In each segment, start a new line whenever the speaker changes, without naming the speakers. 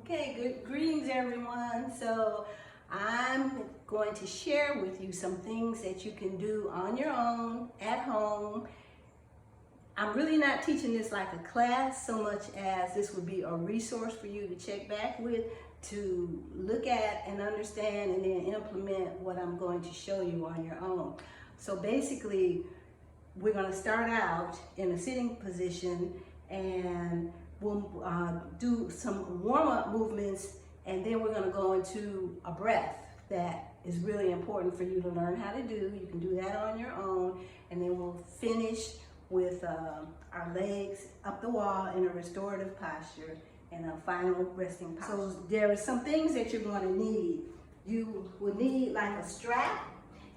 Okay, good greetings everyone. So I'm going to share with you some things that you can do on your own at home. I'm really not teaching this like a class so much as this would be a resource for you to check back with, to look at and understand and then implement what I'm going to show you on your own. So basically, we're going to start out in a sitting position and we'll do some warm-up movements, and then we're going to go into a breath that is really important for you to learn how to do. You can do that on your own, and then we'll finish with our legs up the wall in a restorative posture and a final resting posture. So there are some things that you're going to need. You will need like a strap.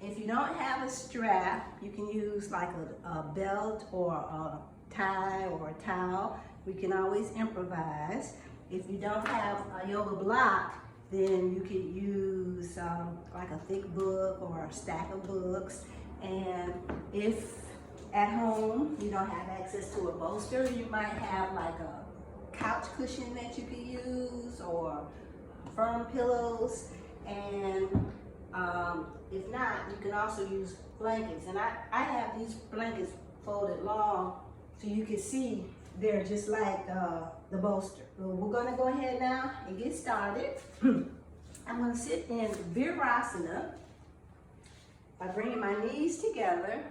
If you don't have a strap, you can use like a belt or a tie or a towel. We can always improvise. If you don't have a yoga block, then you could use like a thick book or a stack of books. And if at home you don't have access to a bolster, you might have like a couch cushion that you could use or firm pillows. And if not, you can also use blankets. And I have these blankets folded long so you can see they're just like the bolster. So we're gonna go ahead now and get started. I'm gonna sit in Virasana by bringing my knees together,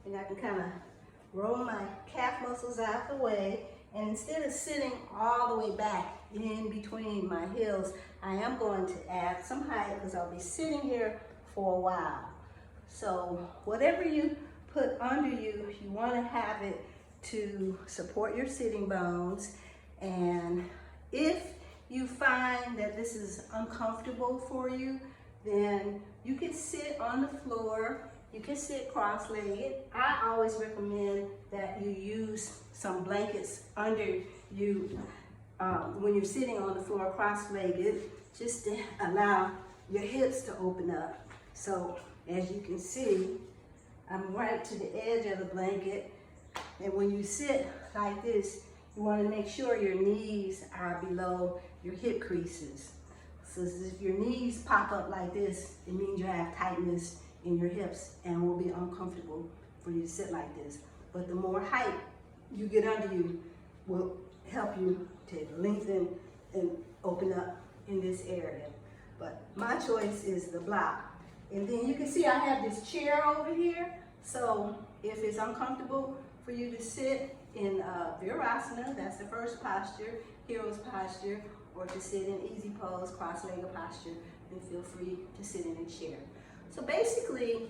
and I can kind of roll my calf muscles out the way. And instead of sitting all the way back in between my heels, I am going to add some height because I'll be sitting here for a while. So whatever you put under you, you want to have it to support your sitting bones. And if you find that this is uncomfortable for you, then you can sit on the floor. You can sit cross-legged. I always recommend that you use some blankets under you when you're sitting on the floor cross-legged, just to allow your hips to open up. So as you can see, I'm right to the edge of the blanket. And when you sit like this, you want to make sure your knees are below your hip creases. So if your knees pop up like this, it means you have tightness in your hips and will be uncomfortable for you to sit like this. But the more height you get under you will help you to lengthen and open up in this area. But my choice is the block. And then you can see I have this chair over here. So if it's uncomfortable for you to sit in Virasana, that's the first posture, hero's posture, or to sit in easy pose, cross-legged posture, then feel free to sit in a chair. So basically,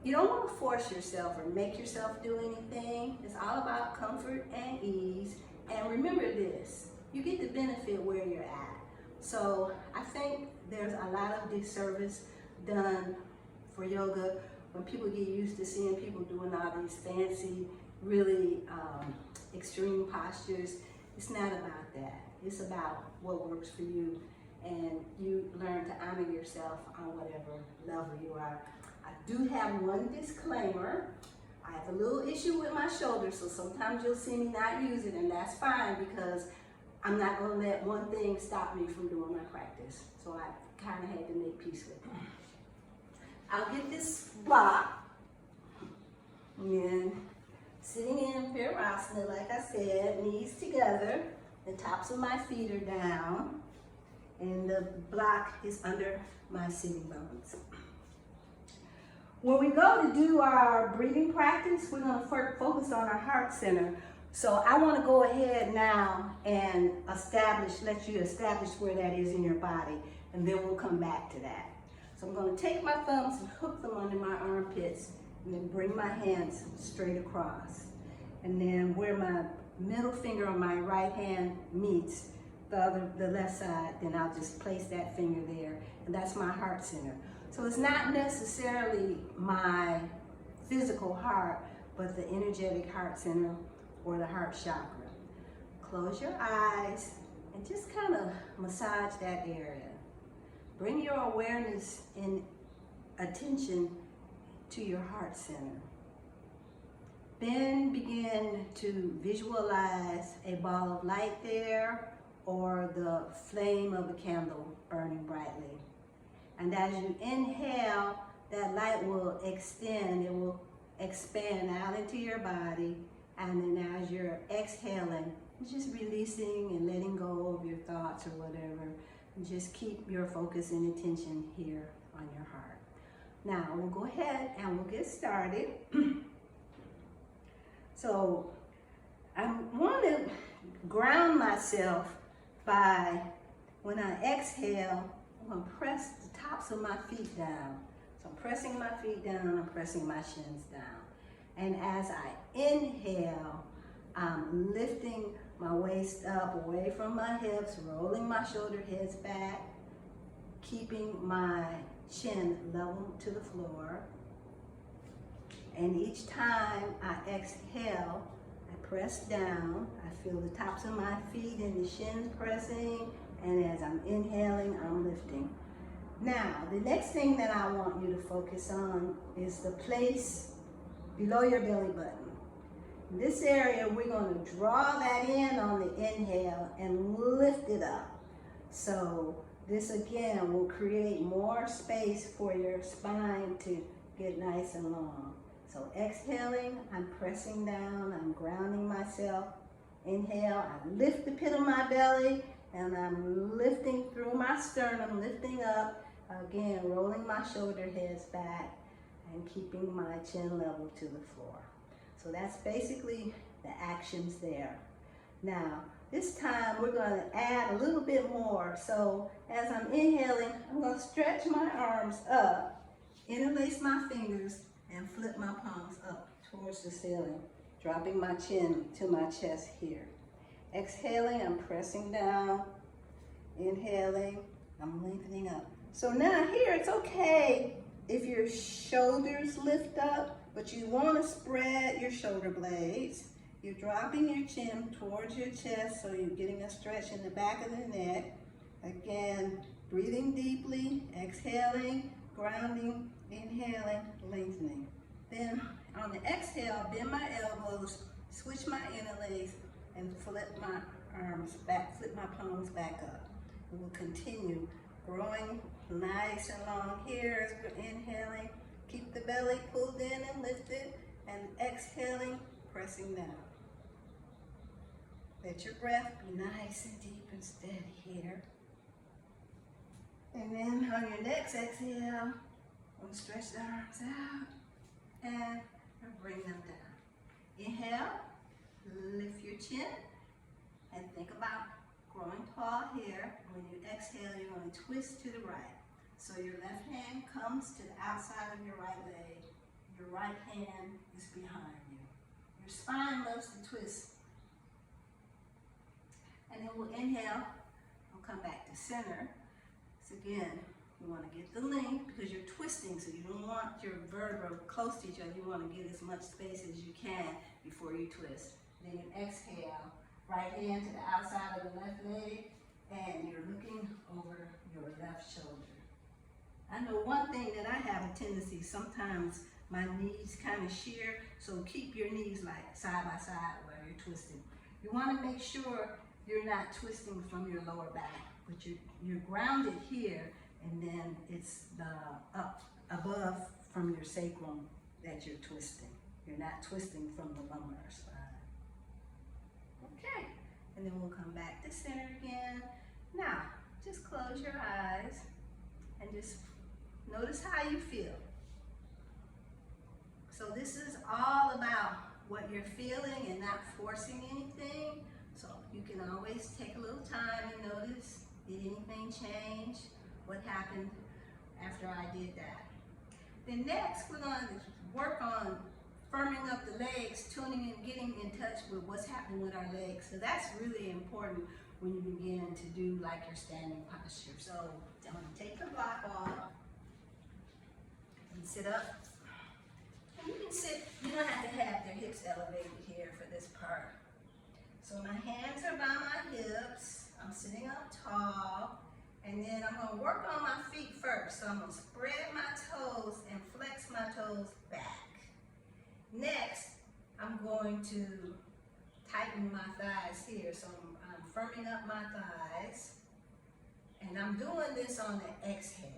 you don't want to force yourself or make yourself do anything. It's all about comfort and ease. And remember this, you get the benefit where you're at. So I think there's a lot of disservice done for yoga when people get used to seeing people doing all these fancy, really extreme postures. It's not about that. It's about what works for you, and you learn to honor yourself on whatever level you are. I do have one disclaimer. I have a little issue with my shoulder, so sometimes you'll see me not use it, and that's fine because I'm not going to let one thing stop me from doing my practice. So I kind of had to make peace with it. I'll get this block, and sitting in Virasana, like I said, knees together, the tops of my feet are down, and the block is under my sitting bones. When we go to do our breathing practice, we're going to focus on our heart center. So I want to go ahead now and let you establish where that is in your body, and then we'll come back to that. So I'm going to take my thumbs and hook them under my armpits, and then bring my hands straight across. And then where my middle finger on my right hand meets the left side, then I'll just place that finger there, and that's my heart center. So it's not necessarily my physical heart, but the energetic heart center or the heart chakra. Close your eyes and just kind of massage that area. Bring your awareness and attention to your heart center. Then begin to visualize a ball of light there, or the flame of a candle burning brightly. And as you inhale, that light will extend, it will expand out into your body. And then as you're exhaling, just releasing and letting go of your thoughts or whatever. And just keep your focus and attention here on your heart. Now, we'll go ahead and we'll get started. So, I want to ground myself by, when I exhale, I'm going to press the tops of my feet down. So I'm pressing my feet down, I'm pressing my shins down. And as I inhale, I'm lifting my waist up away from my hips, rolling my shoulder heads back, keeping my chin level to the floor. And each time I exhale, I press down. I feel the tops of my feet and the shins pressing. And as I'm inhaling, I'm lifting. Now, the next thing that I want you to focus on is the place below your belly button. In this area, we're going to draw that in on the inhale and lift it up. So this again will create more space for your spine to get nice and long. So exhaling, I'm pressing down, I'm grounding myself. Inhale, I lift the pit of my belly and I'm lifting through my sternum, lifting up. Again, rolling my shoulder heads back and keeping my chin level to the floor. So that's basically the actions there. Now, this time we're going to add a little bit more. So as I'm inhaling, I'm going to stretch my arms up, interlace my fingers, and flip my palms up towards the ceiling, dropping my chin to my chest here. Exhaling, I'm pressing down. Inhaling, I'm lengthening up. So now here, it's okay if your shoulders lift up, but you want to spread your shoulder blades. You're dropping your chin towards your chest, so you're getting a stretch in the back of the neck. Again, breathing deeply, exhaling, grounding, inhaling, lengthening. Then on the exhale, bend my elbows, switch my interlace, and flip my arms back, flip my palms back up. We will continue growing nice and long here as we're inhaling. Keep the belly pulled in and lifted, and exhaling, pressing down. Let your breath be nice and deep and steady here. And then on your next exhale, we'll stretch the arms out and bring them down. Inhale, lift your chin, and think about growing tall here. When you exhale, you're going to twist to the right. So your left hand comes to the outside of your right leg. Your right hand is behind you. Your spine loves to twist. And then we'll inhale. We'll come back to center. So again, you want to get the length because you're twisting, so you don't want your vertebrae close to each other. You want to get as much space as you can before you twist. Then you exhale. Right hand to the outside of the left leg, and you're looking over your left shoulder. I know one thing that I have a tendency, sometimes my knees kind of shear, so keep your knees like side by side while you're twisting. You want to make sure you're not twisting from your lower back, but you're grounded here, and then it's the up above from your sacrum that you're twisting. You're not twisting from the lumbar spine. Okay, and then we'll come back to center again. Now, just close your eyes and just notice how you feel. So this is all about what you're feeling and not forcing anything. So you can always take a little time and notice, did anything change? What happened after I did that? Then next, we're going to work on firming up the legs, tuning and getting in touch with what's happening with our legs. So that's really important when you begin to do like your standing posture. So I'm going to take the block off and sit up. And you can sit, you don't have to have your hips elevated here for this part. So my hands are by my hips. I'm sitting up tall. And then I'm going to work on my feet first. So I'm going to spread my toes and flex my toes back. Next, I'm going to tighten my thighs here. So I'm firming up my thighs. And I'm doing this on the exhale.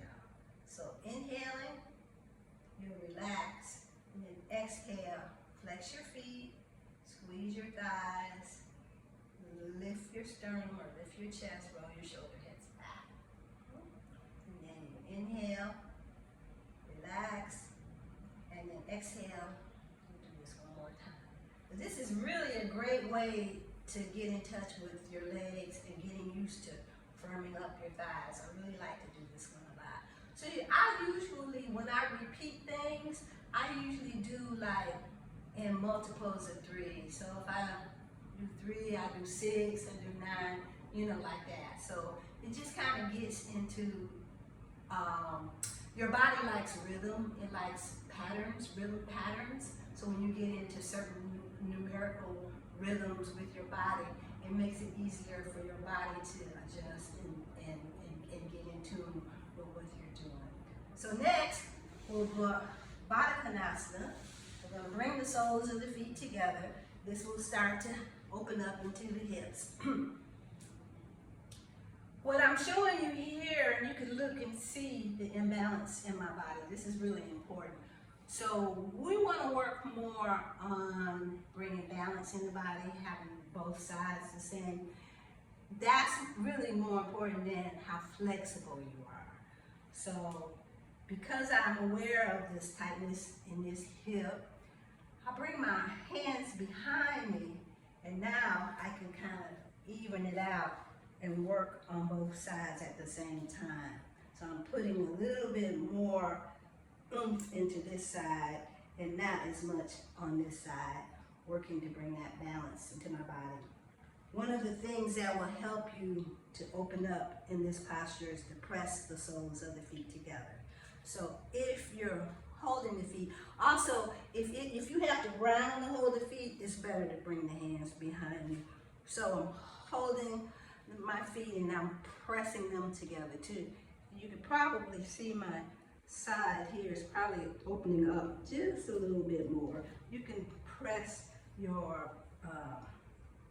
So inhaling, you relax. And then exhale, flex your feet, squeeze your thighs, lift your sternum or lift your chest, roll your shoulder heads back. And then you inhale, relax, and then exhale. We'll do this one more time. But this is really a great way to get in touch with your legs and getting used to firming up your thighs. I really like to do this one a lot. So I usually, when I repeat things, I usually do like in multiples of 3. So if I do 3, I do 6, I do 9, you know, like that. So it just kind of gets into, your body likes rhythm, it likes patterns, rhythm patterns. So when you get into certain numerical rhythms with your body, it makes it easier for your body to adjust and get in tune with what you're doing. So next, we'll do Baddha Konasana. We're going to bring the soles of the feet together. This will start to open up into the hips. What I'm showing you here, you can look and see the imbalance in my body. This is really important. So we want to work more on bringing balance in the body, having both sides the same. That's really more important than how flexible you are. So because I'm aware of this tightness in this hip, I bring my hands behind me, and now I can kind of even it out and work on both sides at the same time. So I'm putting a little bit more oomph into this side and not as much on this side, working to bring that balance into my body. One of the things that will help you to open up in this posture is to press the soles of the feet together. So if you're holding the feet, also if you have to ground and hold the feet, it's better to bring the hands behind you. So I'm holding my feet and I'm pressing them together too. You can probably see my side here is probably opening up just a little bit more. You can press your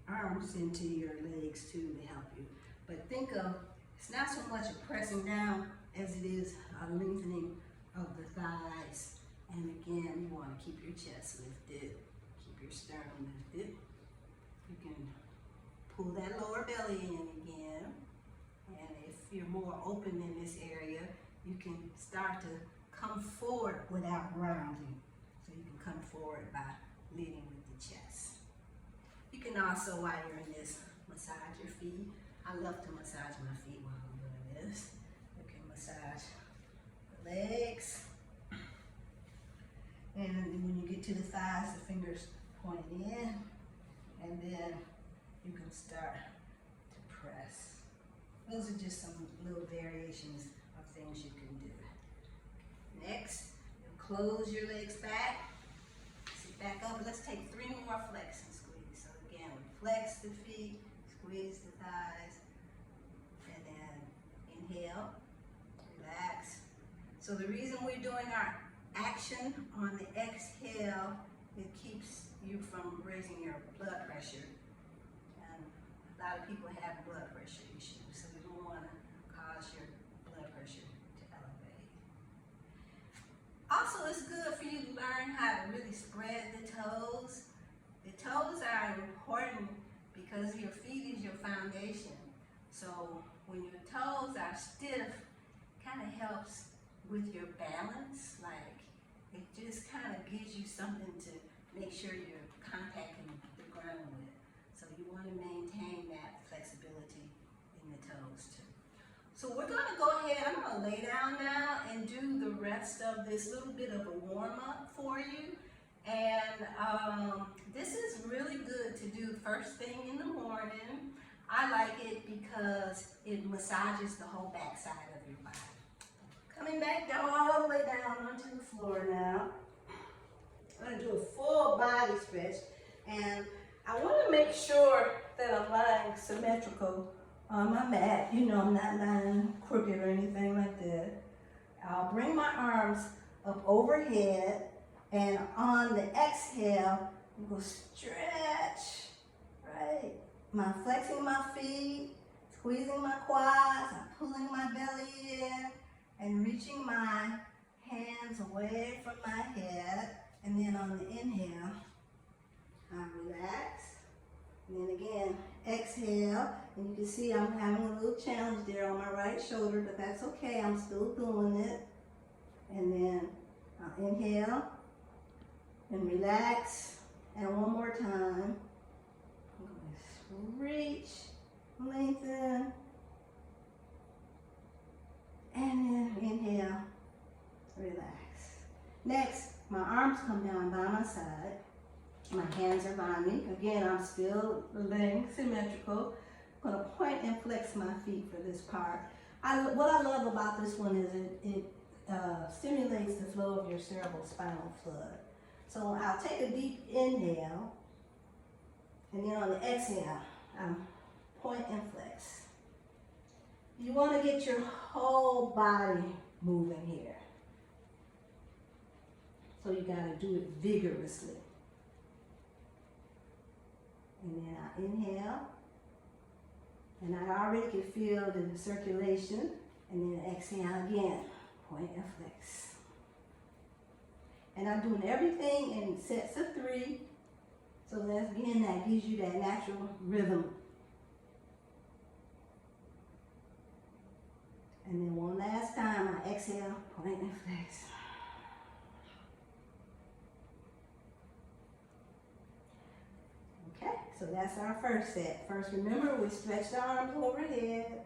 arms into your legs too to help you. But think of, it's not so much a pressing down as it is a lengthening of the thighs. And again, you want to keep your chest lifted, keep your sternum lifted. You can pull that lower belly in again. And if you're more open in this area, you can start to come forward without grounding. So you can come forward by leading with the chest. You can also, while you're in this, massage your feet. I love to massage my feet while I'm doing this. You can massage the legs. And when you get to the thighs, the fingers pointing in. And then you can start to press. Those are just some little variations of things you can do. Next, you'll close your legs back. Sit back up. Let's take 3 more flex and squeeze. So again, we flex the feet, squeeze the thighs, and then inhale, relax. So the reason we're doing our action on the exhale, it keeps you from raising your blood pressure. And a lot of people have blood pressure issues, so we don't want to cause your blood pressure to elevate. Also, it's good for you to learn how to really spread the toes. The toes are important because your feet is your foundation. So when your toes are stiff, kind of helps with your balance. Like, it just kind of gives you something to make sure you're contacting the ground with. So you want to maintain that flexibility in the toes too. So we're going to go ahead, I'm going to lay down now and do the rest of this little bit of a warm-up for you. And this is really good to do first thing in the morning. I like it because it massages the whole backside of your body. Coming back down, all the way down onto the floor now. I'm going to do a full body stretch. And I want to make sure that I'm lying symmetrical on my mat. You know, I'm not lying crooked or anything like that. I'll bring my arms up overhead. And on the exhale, I'm going to stretch, right? flexing my feet, squeezing my quads, I'm pulling my belly in, and reaching my hands away from my head. And then on the inhale, I relax. And then again, exhale. And you can see I'm having a little challenge there on my right shoulder, but that's okay. I'm still doing it. And then I'll inhale and relax. And one more time. I'm going to reach, lengthen. And then inhale, relax. Next, my arms come down by my side. My hands are behind me. Again, I'm still laying symmetrical. I'm going to point and flex my feet for this part. What I love about this one is it stimulates the flow of your cerebral spinal fluid. So I'll take a deep inhale, and then on the exhale, point and flex. You want to get your whole body moving here. So you got to do it vigorously. And then I inhale, and I already can feel the circulation, and then exhale again, point and flex. And I'm doing everything in sets of 3, so that gives you that natural rhythm. And then one last time, I exhale, point and flex. So that's our first set. First, remember, we stretched the arms overhead,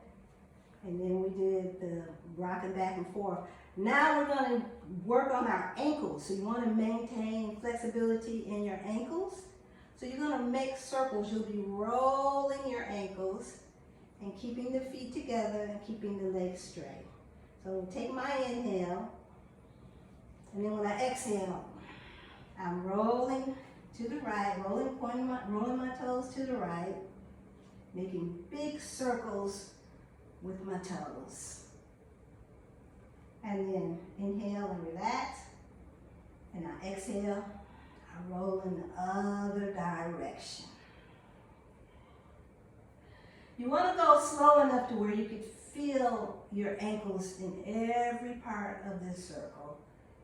and then we did the rocking back and forth. Now we're going to work on our ankles. So you want to maintain flexibility in your ankles. So you're going to make circles. You'll be rolling your ankles and keeping the feet together and keeping the legs straight. So take my inhale, and then when I exhale, I'm rolling to the right, rolling my toes to the right, making big circles with my toes. And then inhale and relax, and I exhale, I roll in the other direction. You want to go slow enough to where you can feel your ankles in every part of this circle.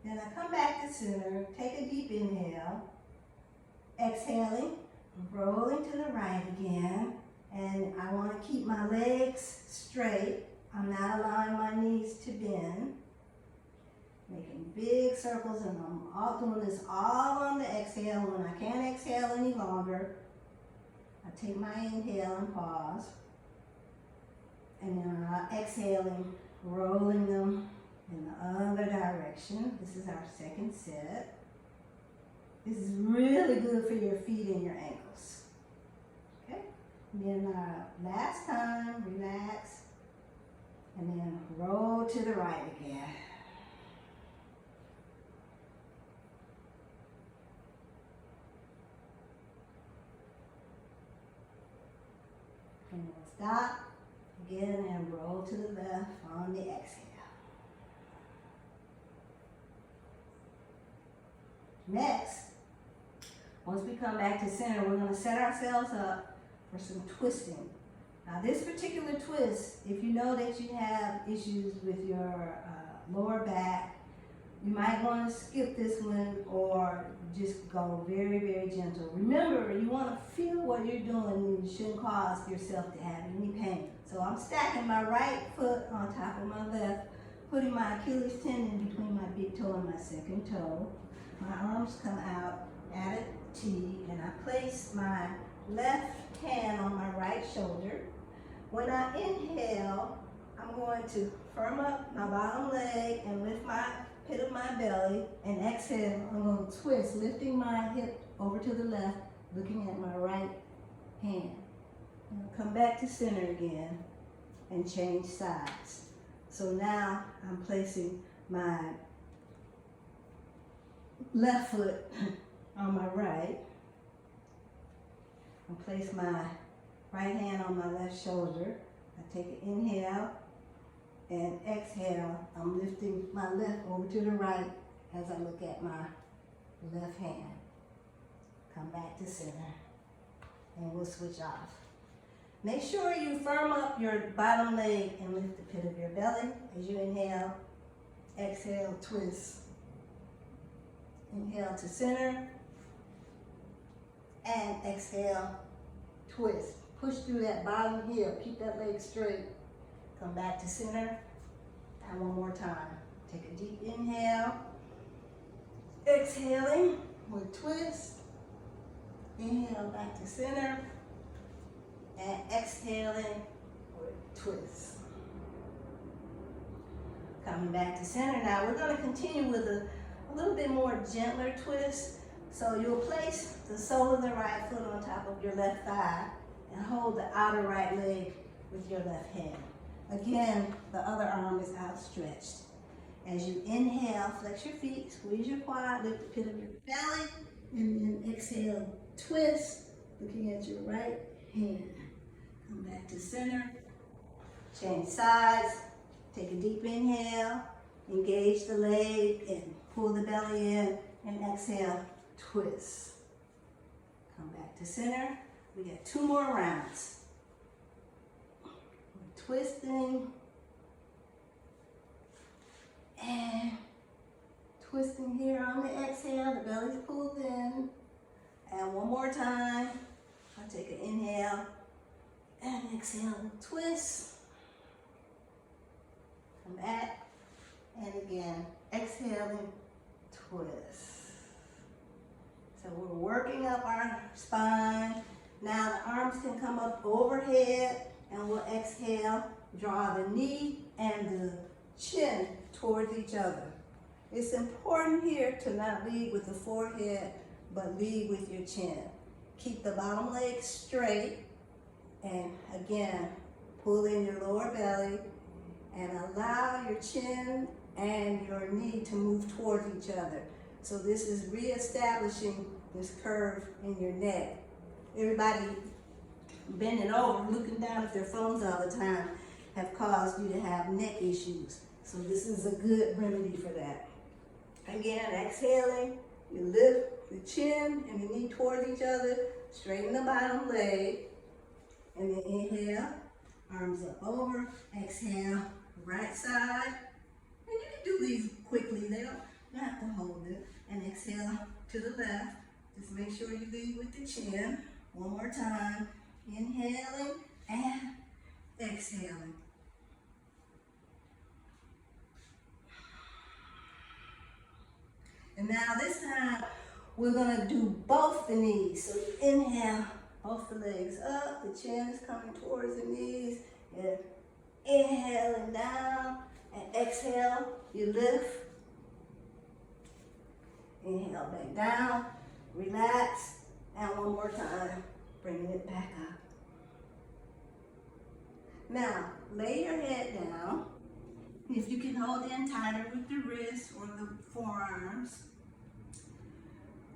Then I come back to center, take a deep inhale, exhaling, rolling to the right again, and I want to keep my legs straight. I'm not allowing my knees to bend. Making big circles, and I'm all doing this all on the exhale. When I can't exhale any longer, I take my inhale and pause, and then exhaling, rolling them in the other direction. This is our second set. This is really good for your feet and your ankles. Okay? And then last time, relax, and then roll to the right again. And then stop again and roll to the left on the exhale. Next, once we come back to center, we're going to set ourselves up for some twisting. Now this particular twist, if you know that you have issues with your lower back, you might want to skip this one or just go very, very gentle. Remember, you want to feel what you're doing and you shouldn't cause yourself to have any pain. So I'm stacking my right foot on top of my left, putting my Achilles tendon between my big toe and my second toe. My arms come out at a T, and I place my left hand on my right shoulder. When I inhale, I'm going to firm up my bottom leg and lift my pit of my belly, and exhale, I'm going to twist, lifting my hip over to the left, looking at my right hand. I'll come back to center again and change sides. So now I'm placing my left foot on my right. I place my right hand on my left shoulder. I take an inhale and exhale. I'm lifting my left over to the right as I look at my left hand. Come back to center and we'll switch off. Make sure you firm up your bottom leg and lift the pit of your belly as you inhale. Exhale, twist. Inhale to center. And exhale, twist. Push through that bottom heel. Keep that leg straight. Come back to center. And one more time. Take a deep inhale. Exhaling with twist. Inhale back to center. And exhaling with twist. Coming back to center now. We're going to continue with a little bit more gentler twist. So you'll place the sole of the right foot on top of your left thigh and hold the outer right leg with your left hand. Again, the other arm is outstretched. As you inhale, flex your feet, squeeze your quad, lift the pit of your belly, and then exhale, twist, looking at your right hand. Come back to center, change sides, take a deep inhale, engage the leg and pull the belly in, and exhale, twist. Come back to center. We got 2 more rounds. We're twisting and twisting here on the exhale. The belly's pulled in. And one more time. I'll take an inhale and exhale and twist. Come back and again, exhaling, twist. So we're working up our spine. Now the arms can come up overhead and we'll exhale, draw the knee and the chin towards each other. It's important here to not lead with the forehead, but lead with your chin. Keep the bottom leg straight and again, pull in your lower belly and allow your chin and your knee to move towards each other. So this is reestablishing this curve in your neck. Everybody bending over, looking down at their phones all the time have caused you to have neck issues. So this is a good remedy for that. Again, exhaling, you lift the chin and the knee towards each other, straighten the bottom leg, and then inhale, arms up over, exhale, right side. And you can do these quickly, they don't have to hold it. And exhale to the left. Just make sure you lead with the chin. One more time. Inhaling and exhaling. And now this time, we're gonna do both the knees. So you inhale, both the legs up, the chin is coming towards the knees. And inhaling down, and exhale, you lift. Inhale back down, relax, and one more time, bringing it back up. Now, lay your head down. If you can hold in tighter with the wrists or the forearms.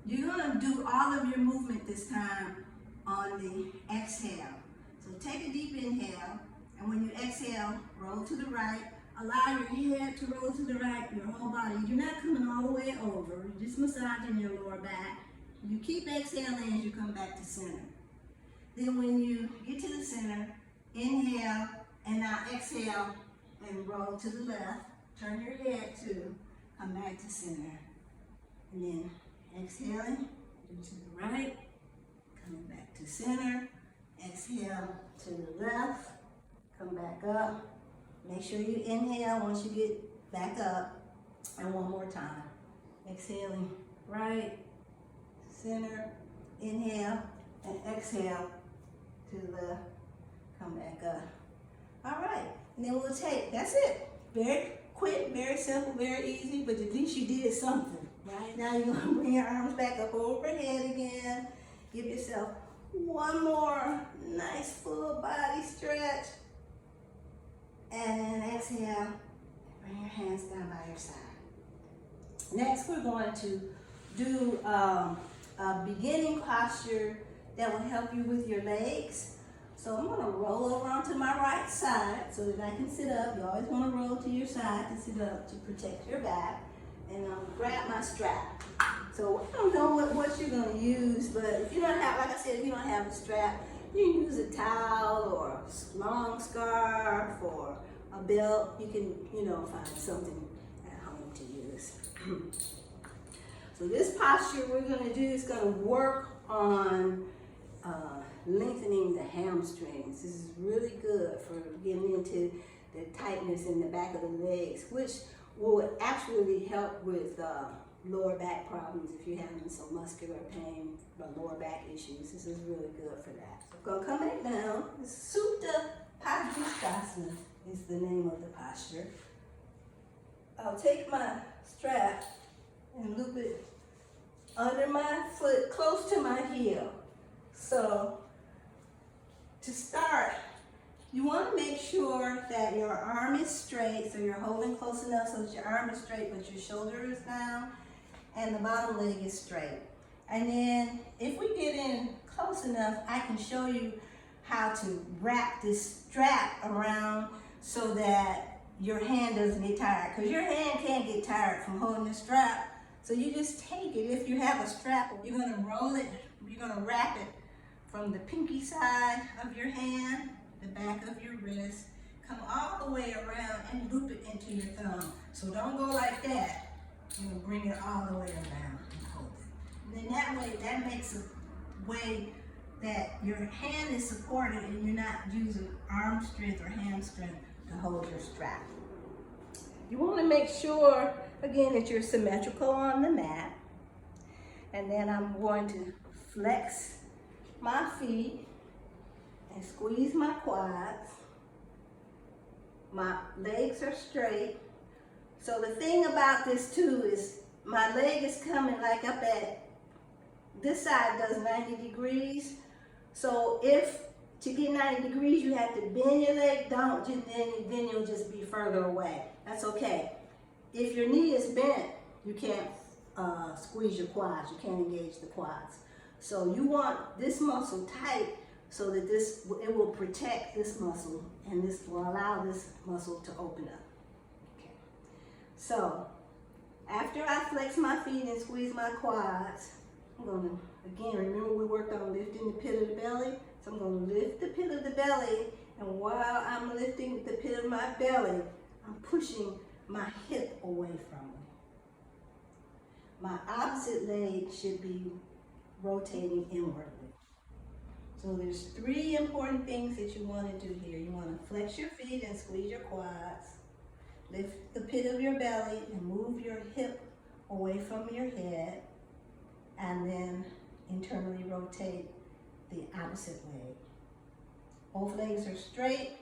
You're gonna do all of your movement this time on the exhale. So take a deep inhale, and when you exhale, roll to the right. Allow your head to roll to the right, your whole body. You're not coming all the way over. You're just massaging your lower back. You keep exhaling as you come back to center. Then when you get to the center, inhale, and now exhale and roll to the left. Turn your head to come back to center. And then exhaling, do to the right, coming back to center. Exhale to the left, come back up. Make sure you inhale once you get back up. And one more time. Exhaling right, center, inhale, and exhale to the left, come back up. All right, and then we'll take, that's it. Very quick, very simple, very easy, but at least you did something, right? Now you're gonna bring your arms back up overhead again. Give yourself one more nice full body stretch. And then exhale, bring your hands down by your side. Next, we're going to do a beginning posture that will help you with your legs. So I'm gonna roll over onto my right side so that I can sit up. You always wanna roll to your side to sit up to protect your back. And I'm gonna grab my strap. So I don't know what you're gonna use, but if you don't have, like I said, if you don't have a strap, You can use a towel or a long scarf or a belt. You can, find something at home to use. So this posture we're going to do is going to work on lengthening the hamstrings. This is really good for getting into the tightness in the back of the legs, which will actually help with lower back problems if you're having some muscular pain or lower back issues. This is really good for that. So I'm going to come back down. Supta Padangusthasana is the name of the posture. I'll take my strap and loop it under my foot close to my heel. So to start, you want to make sure that your arm is straight, so you're holding close enough so that your arm is straight but your shoulder is down and the bottom leg is straight. And then if we get in close enough, I can show you how to wrap this strap around so that your hand doesn't get tired, because your hand can't get tired from holding the strap. So you just take it. If you have a strap, you're going to roll it, you're going to wrap it from the pinky side of your hand, the back of your wrist, come all the way around and loop it into your thumb. So don't go like that. You're going to bring it all the way around and hold it. And then that way, that makes a way that your hand is supported and you're not using arm strength or hand strength to hold your strap. You want to make sure, again, that you're symmetrical on the mat. And then I'm going to flex my feet and squeeze my quads. My legs are straight. So the thing about this too is my leg is coming like up at, this side does 90 degrees. So if to get 90 degrees you have to bend your leg, don't, then you'll just be further away. That's okay. If your knee is bent, you can't squeeze your quads, you can't engage the quads. So you want this muscle tight so that it will protect this muscle and this will allow this muscle to open up. Okay. So after I flex my feet and squeeze my quads, I'm going to, again, remember we worked on lifting the pit of the belly? So I'm going to lift the pit of the belly, and while I'm lifting the pit of my belly, I'm pushing my hip away from me. My opposite leg should be rotating inwardly. So there's 3 important things that you want to do here. You want to flex your feet and squeeze your quads, lift the pit of your belly and move your hip away from your head, and then internally rotate the opposite leg. Both legs are straight,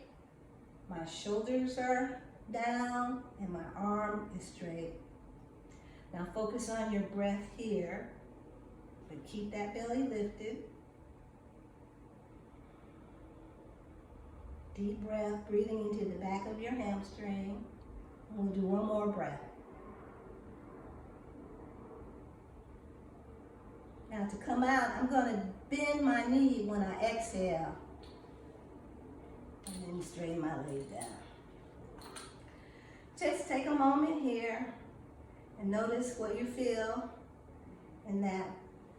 my shoulders are down, and my arm is straight. Now focus on your breath here, but keep that belly lifted. Deep breath, breathing into the back of your hamstring. We'll do one more breath. Now to come out, I'm going to bend my knee when I exhale. And then straighten my leg down. Just take a moment here and notice what you feel in that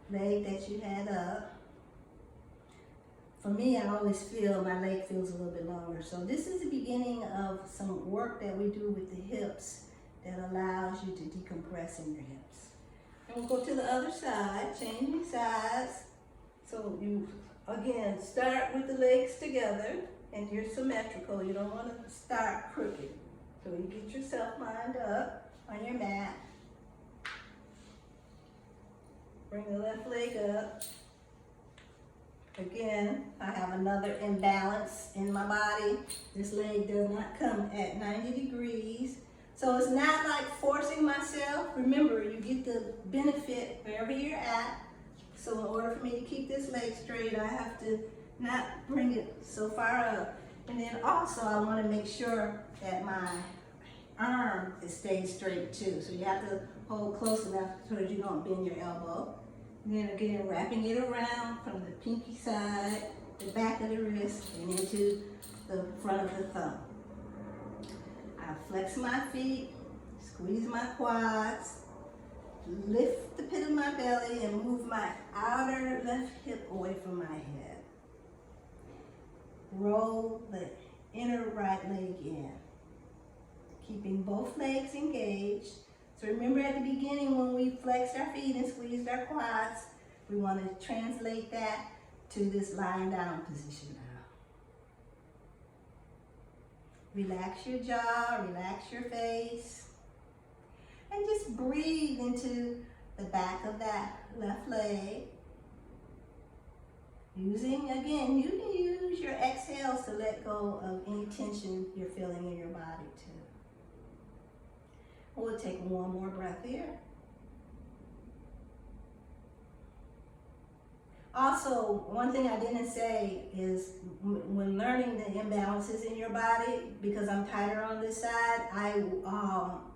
leg that you had up. For me, I always feel my leg feels a little bit longer. So this is the beginning of some work that we do with the hips that allows you to decompress in your hips. And we'll go to the other side, changing sides. So you, again, start with the legs together and you're symmetrical. You don't want to start crooked. So you get yourself lined up on your mat. Bring the left leg up. Again, I have another imbalance in my body. This leg does not come at 90 degrees. So it's not like forcing myself. Remember, you get the benefit wherever you're at. So in order for me to keep this leg straight, I have to not bring it so far up. And then also I want to make sure that my arm stays straight too. So you have to hold close enough so that you don't bend your elbow. And then again, wrapping it around from the pinky side, the back of the wrist, and into the front of the thumb. I flex my feet, squeeze my quads, lift the pit of my belly, and move my outer left hip away from my head. roll the inner right leg in, keeping both legs engaged. So remember at the beginning when we flexed our feet and squeezed our quads, we want to translate that to this lying down position now. Relax your jaw, relax your face, and just breathe into the back of that left leg. Again, you can use your exhales to let go of any tension you're feeling in your body too. We'll take one more breath here. Also, one thing I didn't say is when learning the imbalances in your body, because I'm tighter on this side, I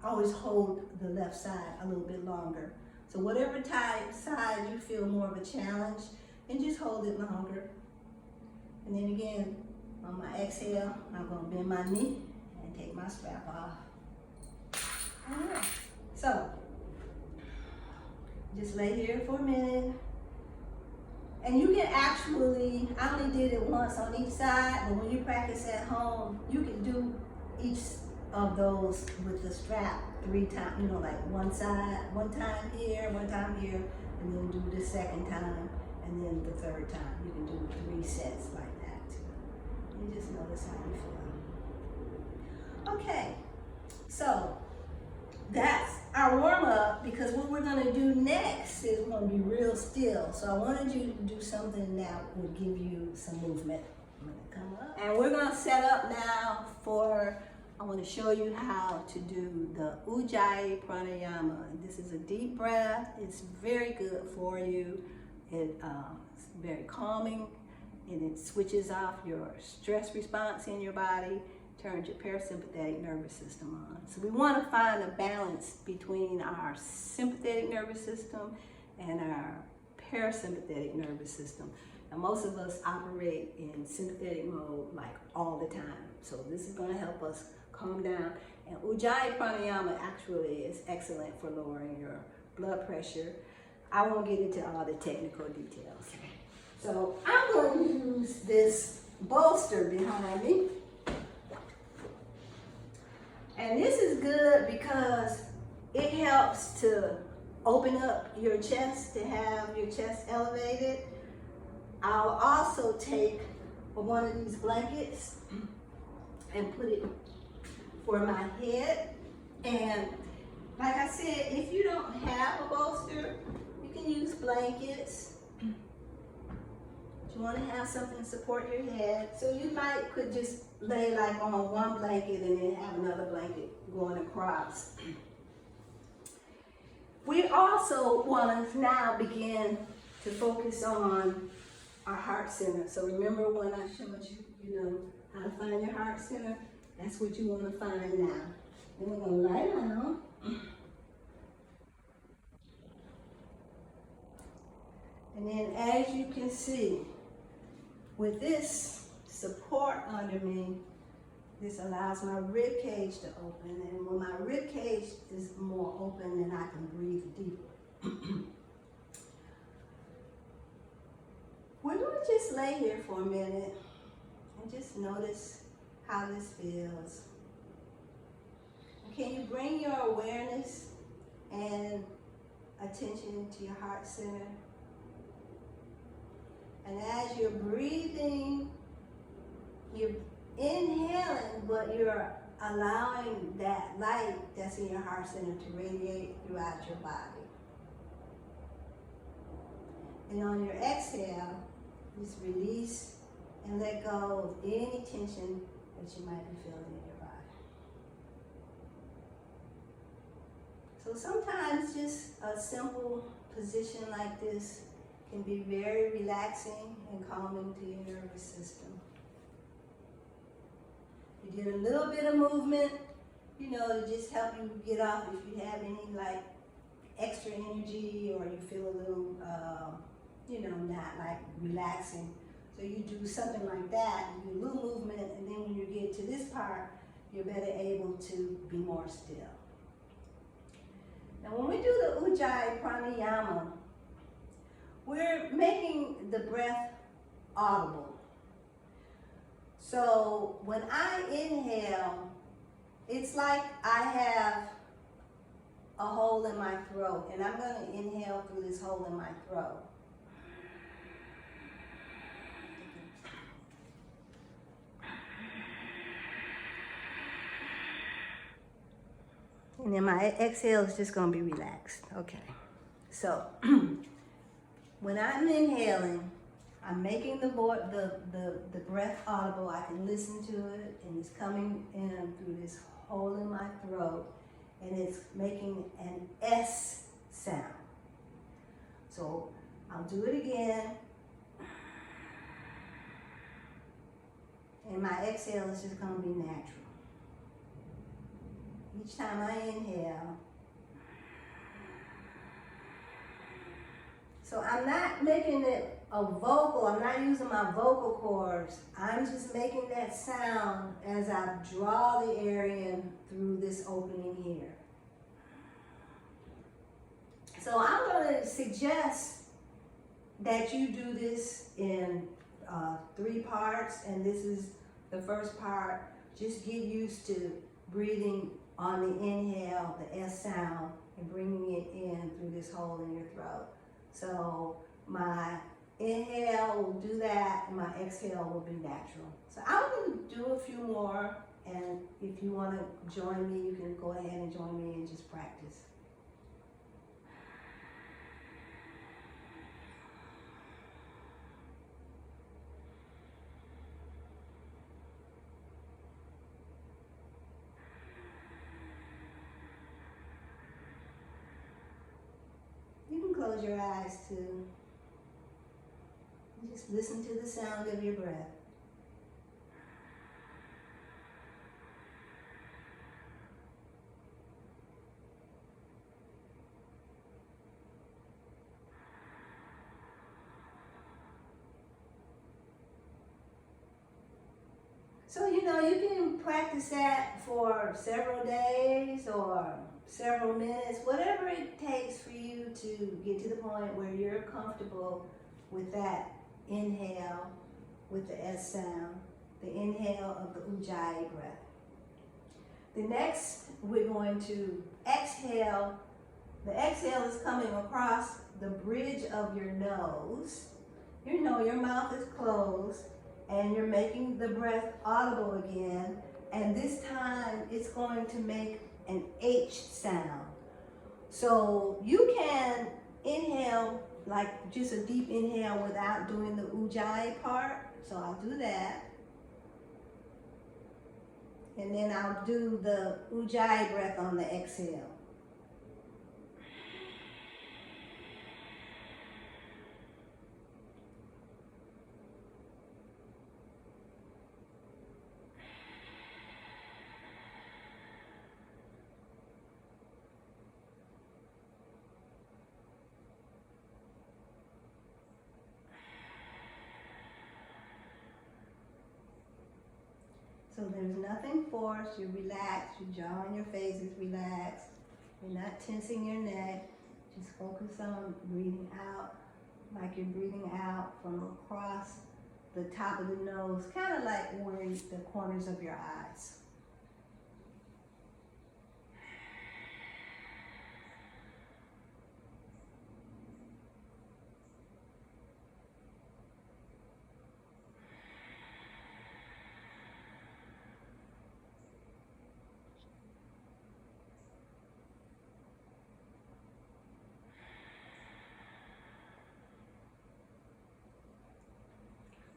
always hold the left side a little bit longer. So whatever side you feel more of a challenge, and just hold it longer. And then again, on my exhale, I'm going to bend my knee and take my strap off. All right, so just lay here for a minute. And you can actually, I only did it once on each side, but when you practice at home, you can do each of those with the strap 3 times, you know, like one side, one time here, and then do the second time, and then the third time. You can do 3 sets like that too. You just notice how you feel. Okay, so that's our warm up, because what we're gonna do next is we're gonna be real still. So I wanted you to do something that will give you some movement. I'm gonna come up. And we're gonna set up now I wanna show you how to do the Ujjayi Pranayama. This is a deep breath. It's very good for you. It's very calming, and it switches off your stress response in your body, turns your parasympathetic nervous system on. So we want to find a balance between our sympathetic nervous system and our parasympathetic nervous system. Now most of us operate in sympathetic mode like all the time. So this is going to help us calm down. And Ujjayi Pranayama actually is excellent for lowering your blood pressure. I won't get into all the technical details. So I'm going to use this bolster behind me. And this is good because it helps to open up your chest, to have your chest elevated. I'll also take one of these blankets and put it for my head. And like I said, if you don't have a bolster, you can use blankets. You want to have something to support your head. So you could just lay like on one blanket and then have another blanket going across. We also want to now begin to focus on our heart center. So remember when I showed you, how to find your heart center? That's what you want to find now. Then we're going to lie down. And then as you can see, with this support under me, this allows my rib cage to open. And when my rib cage is more open, then I can breathe deeper. We're going to just lay here for a minute and just notice how this feels. Can you bring your awareness and attention to your heart center? And as you're breathing, you're inhaling, but you're allowing that light that's in your heart center to radiate throughout your body. And on your exhale, just release and let go of any tension that you might be feeling in your body. So sometimes just a simple position like this can be very relaxing and calming to your nervous system. You did a little bit of movement, to just help you get off if you have any like extra energy or you feel a little, not like relaxing. So you do something like that, you do a little movement, and then when you get to this part, you're better able to be more still. Now when we do the Ujjayi Pranayama, we're making the breath audible. So when I inhale, it's like I have a hole in my throat, and I'm going to inhale through this hole in my throat. And then my exhale is just going to be relaxed. Okay. So when I'm inhaling, I'm making the breath audible. I can listen to it, and it's coming in through this hole in my throat, and it's making an S sound. So I'll do it again. And my exhale is just going to be natural. Each time I inhale. So I'm not making it a vocal, I'm not using my vocal cords. I'm just making that sound as I draw the air in through this opening here. So I'm going to suggest that you do this in 3 parts, and this is the first part. Just get used to breathing on the inhale, the S sound, and bringing it in through this hole in your throat. So my inhale will do that, and my exhale will be natural. So I'm going to do a few more, and if you want to join me, you can go ahead and join me and just practice. You can close your eyes too. Just listen to the sound of your breath. So, you can practice that for several days or several minutes, whatever it takes for you to get to the point where you're comfortable with that inhale with the S sound, the inhale of the Ujjayi breath. The next, we're going to exhale. The exhale is coming across the bridge of your nose. Your mouth is closed, and you're making the breath audible again, and this time it's going to make an H sound. So you can inhale like just a deep inhale without doing the Ujjayi part. So I'll do that. And then I'll do the Ujjayi breath on the exhale. So there's nothing forced. You're relaxed. Your jaw and your face is relaxed. You're not tensing your neck. Just focus on breathing out like you're breathing out from across the top of the nose, kind of like where the corners of your eyes.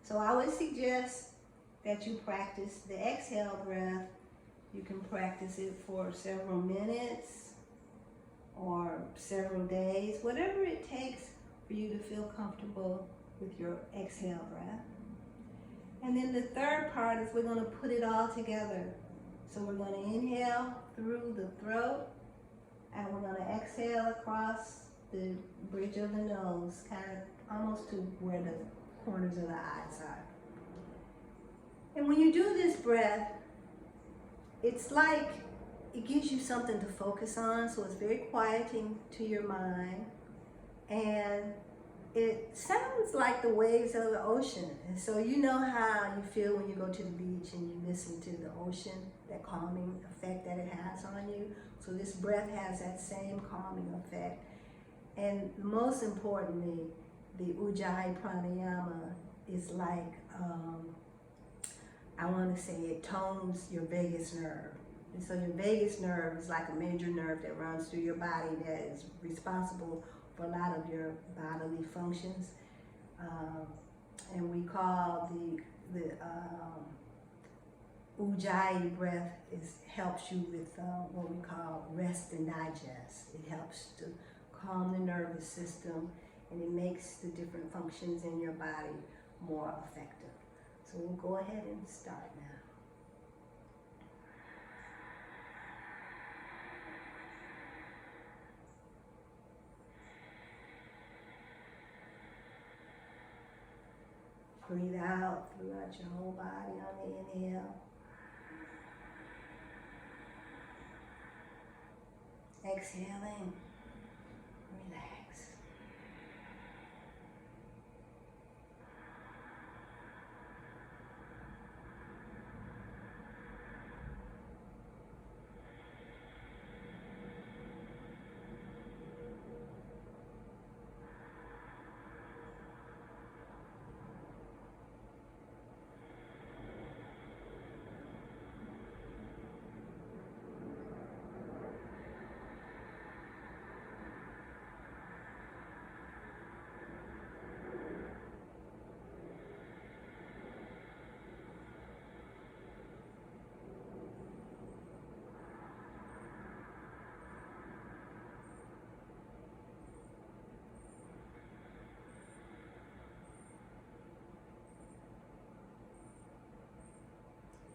So I would suggest that you practice the exhale breath. You can practice it for several minutes or several days, whatever it takes for you to feel comfortable with your exhale breath. And then the third part is we're going to put it all together. So we're going to inhale through the throat, and we're going to exhale across the bridge of the nose, kind of almost to where the corners of the eyes are. And when you do this breath, it's like it gives you something to focus on, so it's very quieting to your mind. And it sounds like the waves of the ocean. And so you know how you feel when you go to the beach and you listen to the ocean, that calming effect that it has on you. So this breath has that same calming effect. And most importantly, the Ujjayi Pranayama is like, I want to say it tones your vagus nerve. And so your vagus nerve is like a major nerve that runs through your body that is responsible for a lot of your bodily functions. And we call the Ujjayi breath helps you with what we call rest and digest. It helps to calm the nervous system, and it makes the different functions in your body more effective. So we'll go ahead and start now. Breathe out throughout your whole body on the inhale. Exhaling, relax.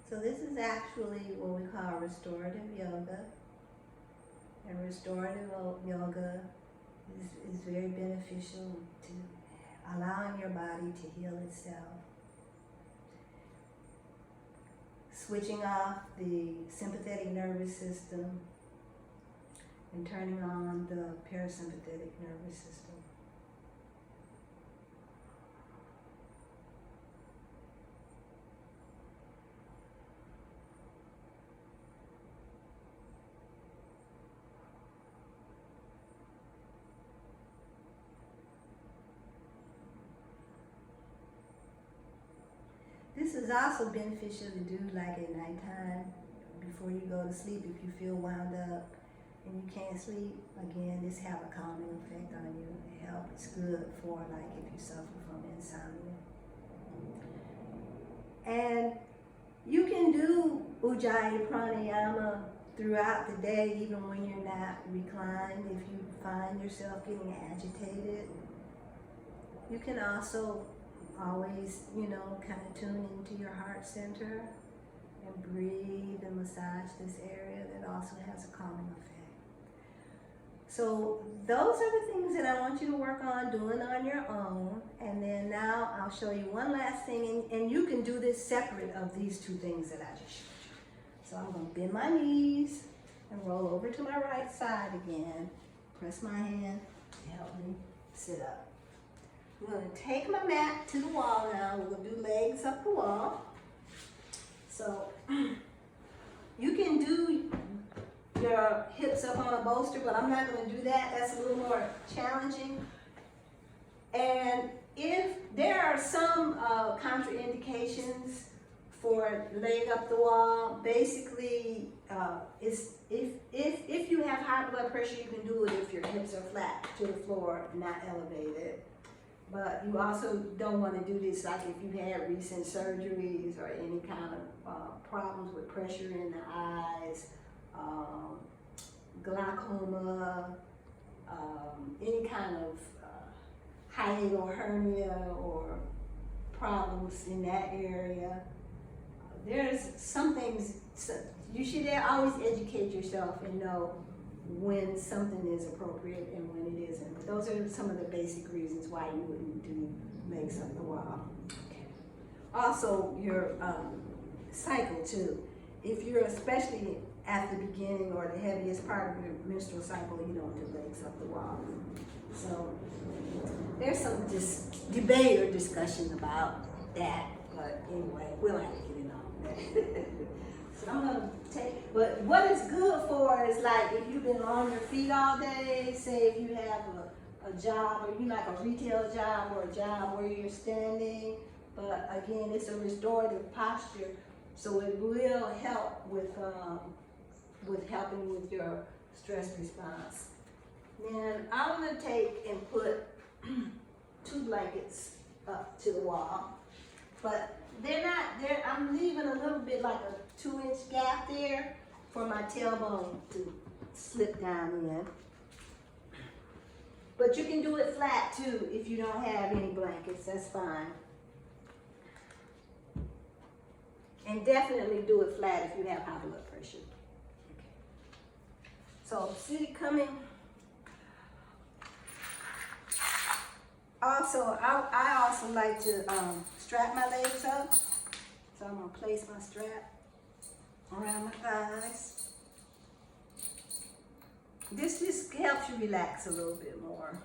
So this is actually what we call restorative yoga. And restorative yoga is very beneficial to allowing your body to heal itself. Switching off the sympathetic nervous system and turning on the parasympathetic nervous system. This is also beneficial to do like at nighttime before you go to sleep if you feel wound up and you can't sleep. Again, this have a calming effect on you. It helps. It's good for like if you suffer from insomnia. And you can do Ujjayi Pranayama throughout the day, even when you're not reclined. If you find yourself getting agitated, you can also always, kind of tune into your heart center and breathe and massage this area. That also has a calming effect. So those are the things that I want you to work on doing on your own. And then now I'll show you one last thing, and you can do this separate of these two things that I just showed you. So I'm going to bend my knees and roll over to my right side again. Press my hand to help me sit up. I'm going to take my mat to the wall now. We're going to do legs up the wall. So you can do your hips up on a bolster, but I'm not going to do that. That's a little more challenging. And if there are some contraindications for leg up the wall, basically, if you have high blood pressure, you can do it if your hips are flat to the floor, not elevated. But you also don't want to do this like if you had recent surgeries or any kind of problems with pressure in the eyes, glaucoma, any kind of hiatal hernia or problems in that area. There's some things, you should always educate yourself and know when something is appropriate and when it isn't. But those are some of the basic reasons why you wouldn't do legs up the wall. Okay. Also, your cycle too. If you're especially at the beginning or the heaviest part of your menstrual cycle, you don't do legs up the wall. So there's some debate or discussion about that, but anyway, we'll have to get in on that. So I'm gonna take, but what it's good for is like if you've been on your feet all day, say if you have a job or you like a retail job or a job where you're standing, but again, it's a restorative posture, so it will help with helping with your stress response. Then I'm gonna take and put 2 blankets up to the wall, but I'm leaving a little bit like a 2-inch gap there for my tailbone to slip down in. But you can do it flat too if you don't have any blankets, that's fine. And definitely do it flat if you have high blood pressure. Okay. So see coming. Also, I also like to strap my legs up. So I'm gonna place my strap around my thighs. This just helps you relax a little bit more.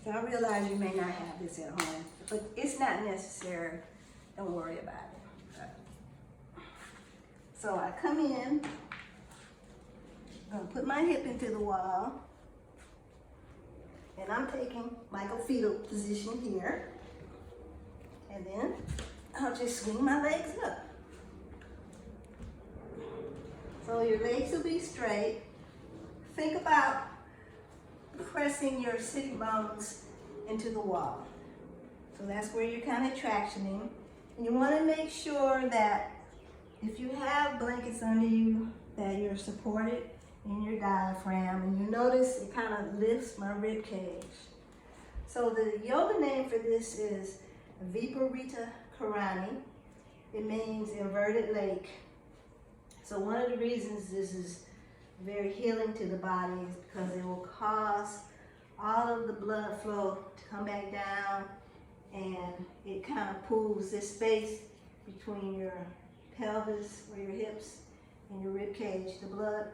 So I realize you may not have this at home, but it's not necessary. Don't worry about it. So I come in, I'm gonna put my hip into the wall, and I'm taking like a fetal position here, and then I'll just swing my legs up. So your legs will be straight. Think about pressing your sitting bones into the wall. So that's where you're kind of tractioning. And you want to make sure that if you have blankets under you, that you're supported in your diaphragm. And you notice it kind of lifts my rib cage. So the yoga name for this is Viparita Karani. It means inverted lake. So one of the reasons this is very healing to the body is because it will cause all of the blood flow to come back down, and it kind of pulls this space between your pelvis or your hips and your rib cage. The blood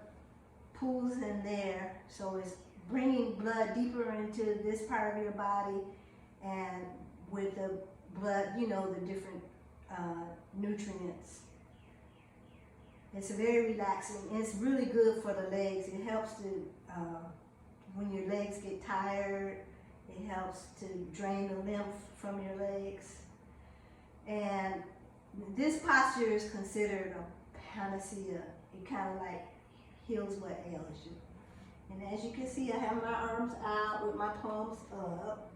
pools in there, so it's bringing blood deeper into this part of your body, and with the blood, you know, the different nutrients. It's very relaxing, and it's really good for the legs. It helps to, when your legs get tired, it helps to drain the lymph from your legs. And this posture is considered a panacea. It kind of like heals what ails you. And as you can see, I have my arms out with my palms up.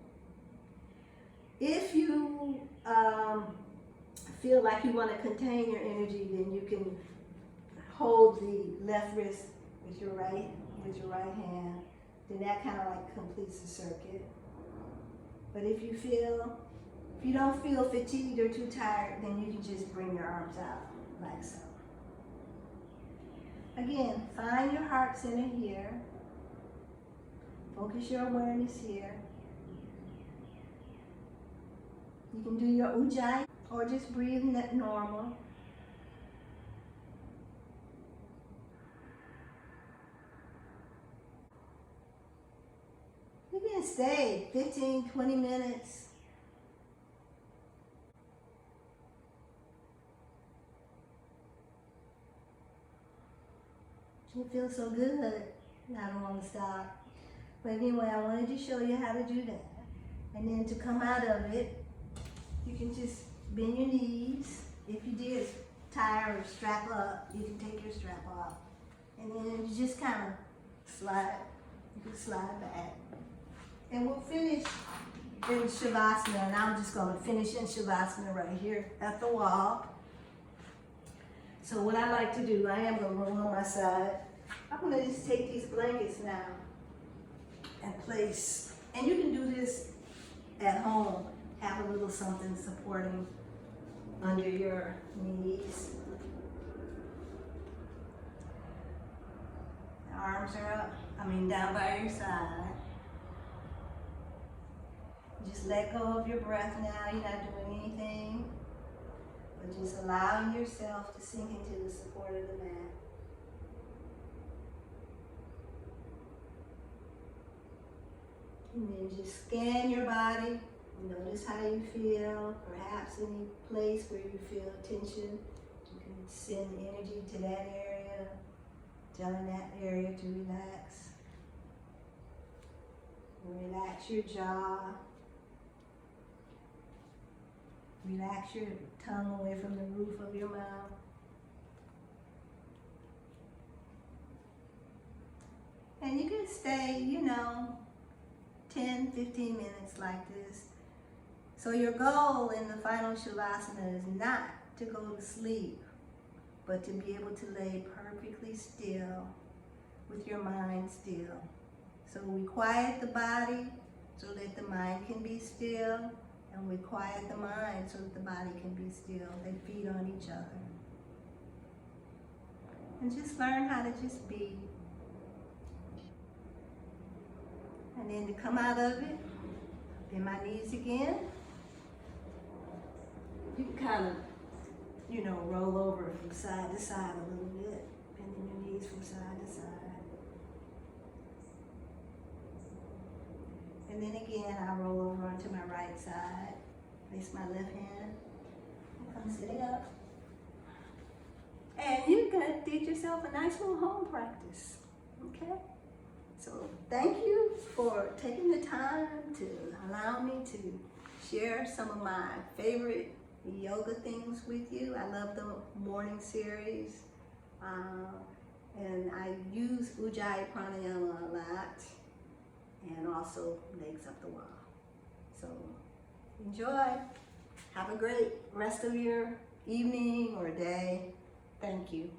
If you feel like you want to contain your energy, then you can hold the left wrist with your right hand. Then that kind of like completes the circuit. But if you don't feel fatigued or too tired, then you can just bring your arms out like so. Again, find your heart center here. Focus your awareness here. You can do your ujjayi or just breathe normal. You can stay 15, 20 minutes. It feels so good. I don't want to stop. But anyway, I wanted to show you how to do that. And then to come out of it, you can just bend your knees. If you did tie or strap up, you can take your strap off. And then you just kind of slide. You can slide back. And we'll finish in Shavasana. And I'm just going to finish in Shavasana right here at the wall. So what I like to do, I am going to roll on my side. I'm going to just take these blankets now and place. And you can do this at home. Have a little something supporting under your knees. The arms are up, down by your side. Just let go of your breath now. You're not doing anything, but just allowing yourself to sink into the support of the mat. And then just scan your body. Notice how you feel. Perhaps any place where you feel tension, you can send energy to that area, telling that area to relax. Relax your jaw. Relax your tongue away from the roof of your mouth. And you can stay, 10, 15 minutes like this. So your goal in the final Shavasana is not to go to sleep, but to be able to lay perfectly still with your mind still. So we quiet the body so that the mind can be still, and we quiet the mind so that the body can be still. They feed on each other. And just learn how to just be. And then to come out of it, bend my knees again. You can kind of, roll over from side to side a little bit, bending your knees from side to side. And then again, I roll over onto my right side, place my left hand, and come sitting up. And you can teach yourself a nice little home practice, okay? So thank you for taking the time to allow me to share some of my favorite yoga things with you. I love the morning series. And I use Ujjayi Pranayama a lot, and also legs up the wall. So enjoy. Have a great rest of your evening or day. Thank you.